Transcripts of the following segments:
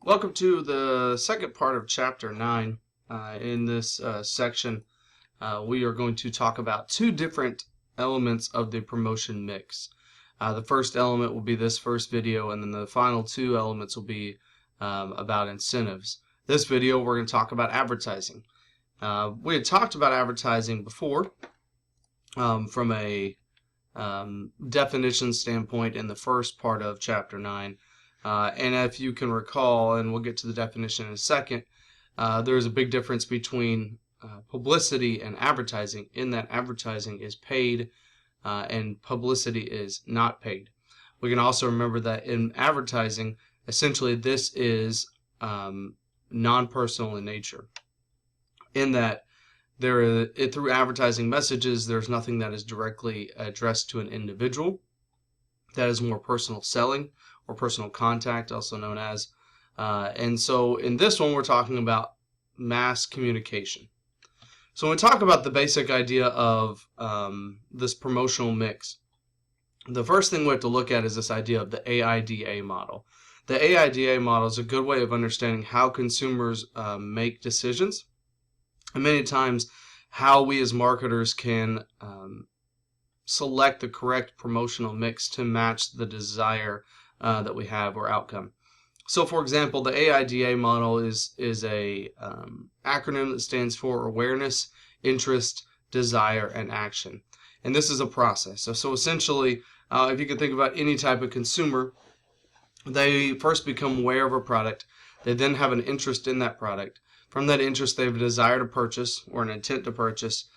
Welcome to the second part of Chapter 9. In this section, we are going to talk about two different elements of the promotion mix. The first element will be this first video, and then the final two elements will be about incentives. This video, we're going to talk about advertising. We had talked about advertising before from a definition standpoint in the first part of Chapter 9. And if you can recall, and we'll get to the definition in a second, there's a big difference between publicity and advertising, in that advertising is paid and publicity is not paid. We can also remember that in advertising, essentially this is non-personal in nature, in that through advertising messages, there's nothing that is directly addressed to an individual. That is more personal selling, or personal contact, also known as. And so in this one, we're talking about mass communication. So when we talk about the basic idea of this promotional mix, the first thing we have to look at is this idea of the AIDA model. The AIDA model is a good way of understanding how consumers make decisions, and many times how we as marketers can select the correct promotional mix to match the desire that we have, or outcome. So for example, the AIDA model is a acronym that stands for awareness, interest, desire, and action. And this is a process. So essentially, if you can think about any type of consumer, they first become aware of a product. They then have an interest in that product. From that interest, they have a desire to purchase, or an intent to purchase.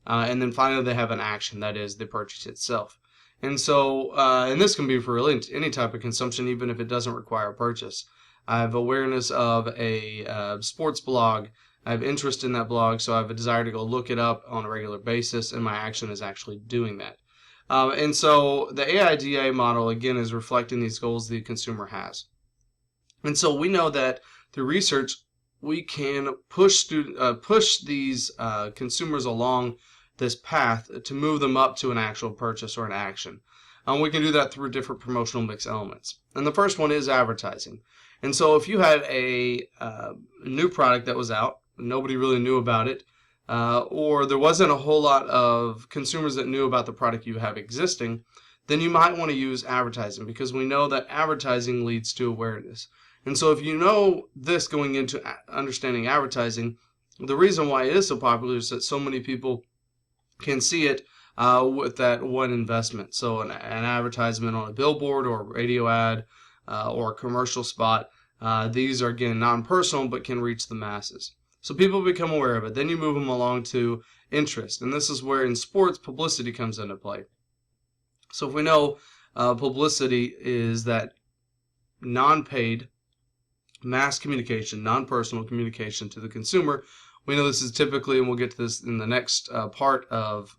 And then finally, they have an action, that is the purchase itself. And so, and this can be for really any type of consumption, even if it doesn't require a purchase. I have awareness of a sports blog. I have interest in that blog, so I have a desire to go look it up on a regular basis, and my action is actually doing that. And so the AIDA model, again, is reflecting these goals the consumer has. And so we know that through research, we can push these consumers along this path to move them up to an actual purchase or an action. We can do that through different promotional mix elements. And the first one is advertising. And so if you had a new product that was out, nobody really knew about it, or there wasn't a whole lot of consumers that knew about the product you have existing, then you might want to use advertising, because we know that advertising leads to awareness. And so if you know this going into understanding advertising, the reason why it is so popular is that so many people can see it with that one investment. So an advertisement on a billboard, or a radio ad, or a commercial spot, these are, again, non-personal but can reach the masses. So people become aware of it. Then you move them along to interest, and this is where in sports publicity comes into play. So if we know publicity is that non-paid mass communication, non-personal communication to the consumer, we know this is typically, and we'll get to this in the next part of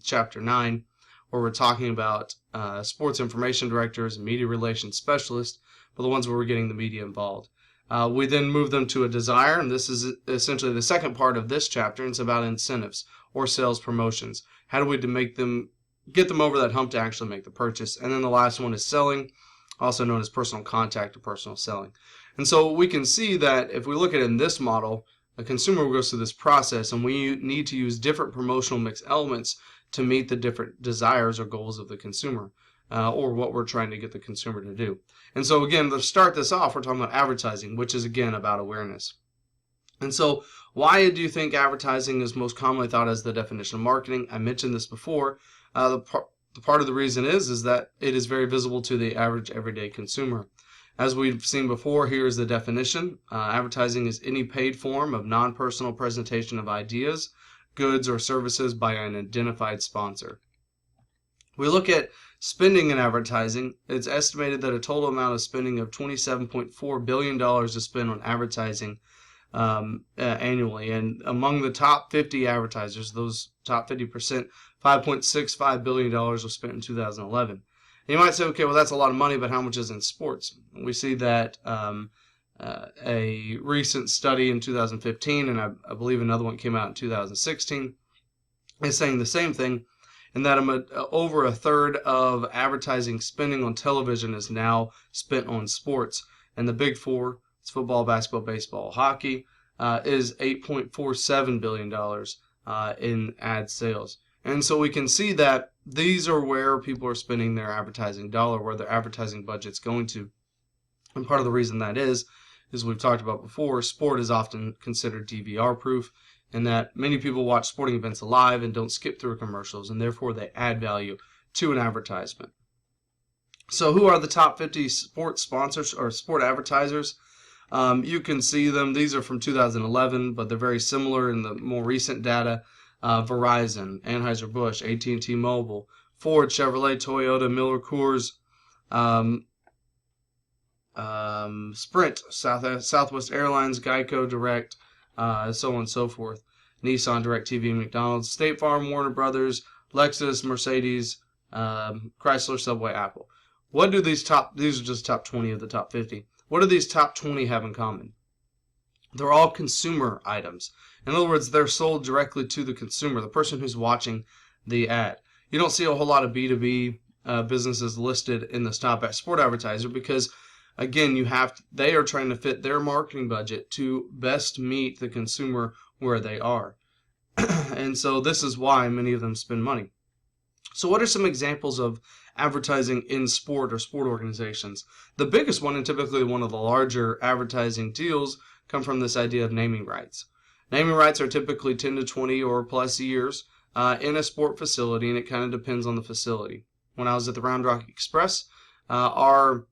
Chapter 9, where we're talking about sports information directors and media relations specialists, for the ones where we're getting the media involved. We then move them to a desire, and this is essentially the second part of this chapter, and it's about incentives or sales promotions. How do we get them over that hump to actually make the purchase? And then the last one is selling, also known as personal contact or personal selling. And so we can see that if we look at it in this model, a consumer goes through this process, and we need to use different promotional mix elements to meet the different desires or goals of the consumer, or what we're trying to get the consumer to do. And so again, to start this off, we're talking about advertising, which is, again, about awareness. And so why do you think advertising is most commonly thought as the definition of marketing? I mentioned this before. The part of the reason is that it is very visible to the average everyday consumer. As we've seen before, here is the definition. Advertising is any paid form of non-personal presentation of ideas, goods, or services by an identified sponsor. We look at spending in advertising. It's estimated that a total amount of spending of $27.4 billion is spent on advertising annually. And among the top 50 advertisers, those top 50%, $5.65 billion was spent in 2011. And you might say, okay, well, that's a lot of money, but how much is in sports? We see that a recent study in 2015, and I believe another one came out in 2016, is saying the same thing, and that over a third of advertising spending on television is now spent on sports. And the big four, it's football, basketball, baseball, hockey, is $8.47 billion in ad sales. And so we can see that these are where people are spending their advertising dollar, where their advertising budget's going to. And part of the reason that is we've talked about before, sport is often considered DVR proof, and that many people watch sporting events live and don't skip through commercials, and therefore they add value to an advertisement. So who are the top 50 sports sponsors or sport advertisers? You can see them. These are from 2011, but they're very similar in the more recent data. Verizon, Anheuser-Busch, AT&T Mobile, Ford, Chevrolet, Toyota, Miller Coors, Sprint, Southwest Airlines, Geico Direct, so on and so forth. Nissan, DirecTV, McDonald's, State Farm, Warner Brothers, Lexus, Mercedes, Chrysler, Subway, Apple. What do these are just top 20 of the top 50. What do these top 20 have in common? They're all consumer items. In other words, they're sold directly to the consumer, the person who's watching the ad. You don't see a whole lot of B2B businesses listed in this top sport advertiser because, again, they are trying to fit their marketing budget to best meet the consumer where they are. And so this is why many of them spend money. So what are some examples of advertising in sport or sport organizations? The biggest one, and typically one of the larger advertising deals, come from this idea of naming rights. Naming rights are typically 10 to 20 or plus years in a sport facility, and it kind of depends on the facility. When I was at the Round Rock Express, our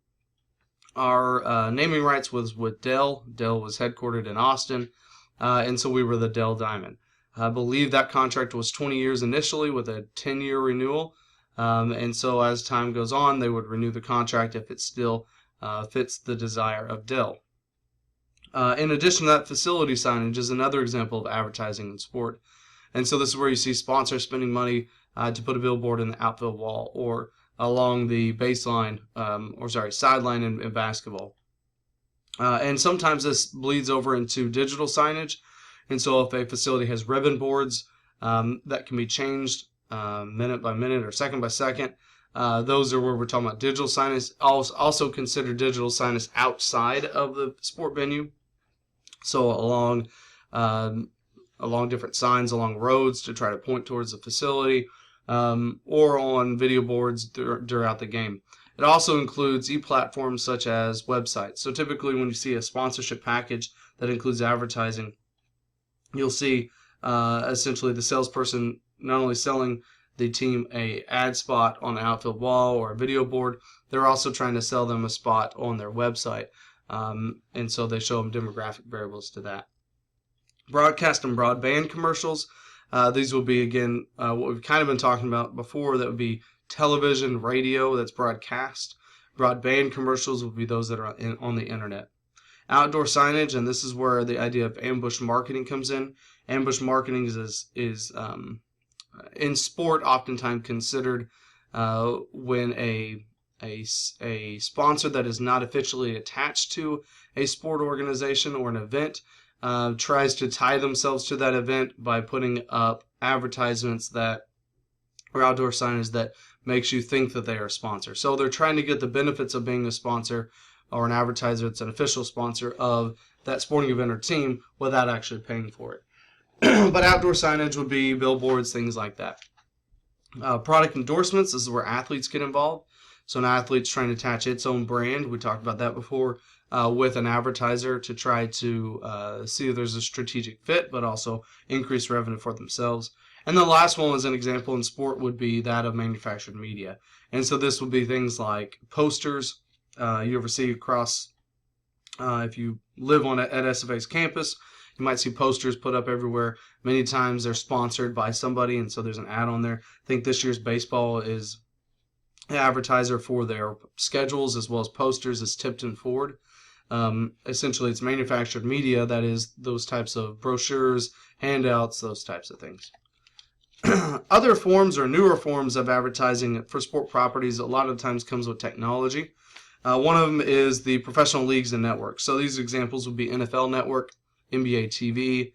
naming rights was with Dell. Dell was headquartered in Austin, and so we were the Dell Diamond. I believe that contract was 20 years initially with a 10-year renewal, and so as time goes on, they would renew the contract if it still fits the desire of Dell. In addition to that, facility signage is another example of advertising in sport. And so this is where you see sponsors spending money to put a billboard in the outfield wall or along the baseline, sideline in basketball. And sometimes this bleeds over into digital signage. And so if a facility has ribbon boards that can be changed minute by minute or second by second, those are where we're talking about digital signage. Also consider digital signage outside of the sport venue. So along different signs along roads to try to point towards the facility, or on video boards throughout the game. It also includes e-platforms such as websites. So typically when you see a sponsorship package that includes advertising, you'll see essentially the salesperson not only selling the team a ad spot on an outfield wall or a video board, they're also trying to sell them a spot on their website. And so they show them demographic variables to that. Broadcast and broadband commercials. These will be, again, what we've kind of been talking about before. That would be television, radio, that's broadcast. Broadband commercials would be those that are on the internet. Outdoor signage, and this is where the idea of ambush marketing comes in. Ambush marketing is in sport oftentimes considered when a sponsor that is not officially attached to a sport organization or an event tries to tie themselves to that event by putting up advertisements or outdoor signage that makes you think that they are a sponsor. So they're trying to get the benefits of being a sponsor or an advertiser that's an official sponsor of that sporting event or team without actually paying for it. But outdoor signage would be billboards, things like that. Product endorsements, this is where athletes get involved. So an athlete's trying to attach its own brand, we talked about that before, with an advertiser to try to see if there's a strategic fit, but also increase revenue for themselves. And the last one as an example in sport would be that of manufactured media. And so this would be things like posters. You ever see across, if you live at SFA's campus, you might see posters put up everywhere. Many times they're sponsored by somebody, and so there's an ad on there. I think this year's baseball is an advertiser for their schedules as well as posters is Tipton Ford. Essentially, it's manufactured media, that is those types of brochures, handouts, those types of things. Other forms or newer forms of advertising for sport properties a lot of times comes with technology. One of them is the professional leagues and networks. So these examples would be NFL Network, NBA TV,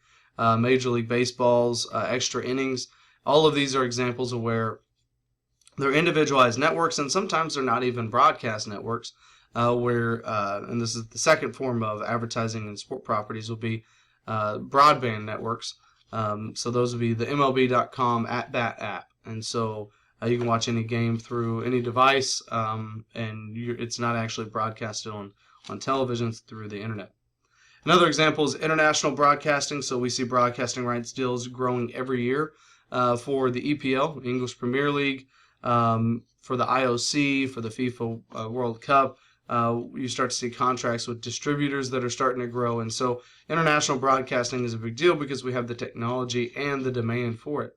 Major League Baseball's extra innings. All of these are examples of where they're individualized networks, and sometimes they're not even broadcast networks. and this is the second form of advertising in sport properties, will be broadband networks. So those would be the MLB.com at-bat app. And so you can watch any game through any device, and it's not actually broadcasted on television, it's through the internet. Another example is international broadcasting. So we see broadcasting rights deals growing every year for the EPL, English Premier League, for the IOC, for the FIFA World Cup. You start to see contracts with distributors that are starting to grow. And so international broadcasting is a big deal because we have the technology and the demand for it.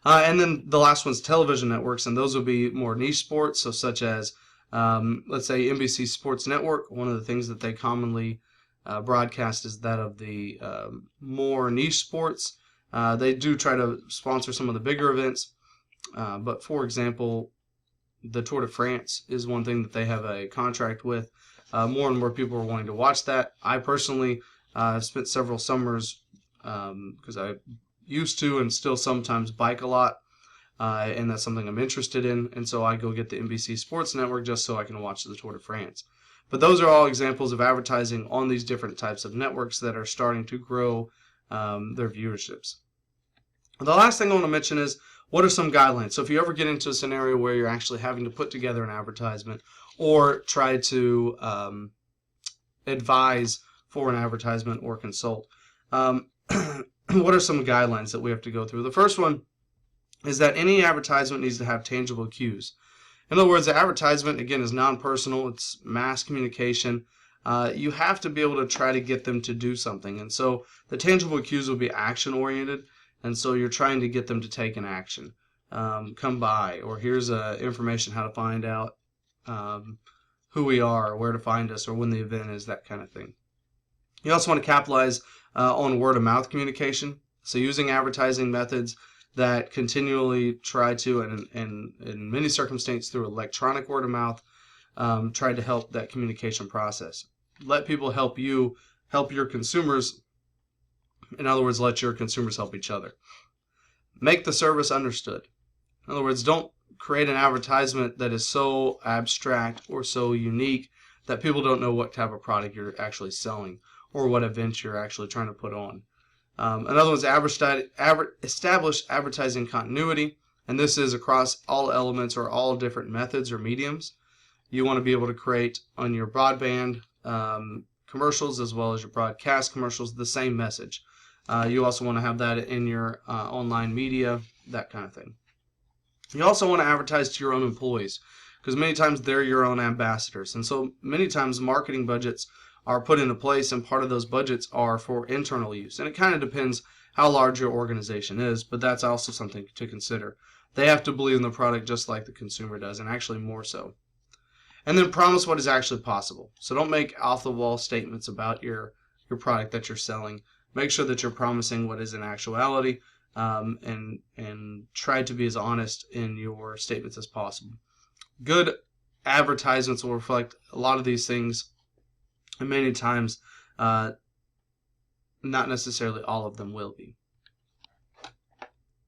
And then the last one's television networks, and those will be more niche sports, so such as, let's say, NBC Sports Network. One of the things that they commonly broadcast is that of the more niche sports. They do try to sponsor some of the bigger events, but for example, the Tour de France is one thing that they have a contract with. More and more people are wanting to watch that. I personally spent several summers because I used to and still sometimes bike a lot, and that's something I'm interested in, and so I go get the NBC Sports Network just so I can watch the Tour de France. But those are all examples of advertising on these different types of networks that are starting to grow their viewerships. The last thing I want to mention is, what are some guidelines? So if you ever get into a scenario where you're actually having to put together an advertisement or try to advise for an advertisement or consult, what are some guidelines that we have to go through? The first one is that any advertisement needs to have tangible cues. In other words, the advertisement, again, is non-personal. It's mass communication. You have to be able to try to get them to do something. And so the tangible cues will be action-oriented. And so you're trying to get them to take an action. Come by, or here's information how to find out who we are, or where to find us, or when the event is, that kind of thing. You also want to capitalize on word-of-mouth communication. So using advertising methods that continually try to, and in many circumstances through electronic word-of-mouth, try to help that communication process. Let people help you help your consumers. In other words, let your consumers help each other. Make the service understood. In other words, don't create an advertisement that is so abstract or so unique that people don't know what type of product you're actually selling or what event you're actually trying to put on. Another one is establish advertising continuity, and this is across all elements or all different methods or mediums. You want to be able to create on your broadband commercials as well as your broadcast commercials the same message. You also want to have that in your online media, that kind of thing. You also want to advertise to your own employees, because many times they're your own ambassadors. And so many times marketing budgets are put into place, and part of those budgets are for internal use. And it kind of depends how large your organization is, but that's also something to consider. They have to believe in the product just like the consumer does, and actually more so. And then promise what is actually possible. So don't make off-the-wall statements about your product that you're selling. Make sure that you're promising what is in actuality, and try to be as honest in your statements as possible. Good advertisements will reflect a lot of these things, and many times not necessarily all of them will be.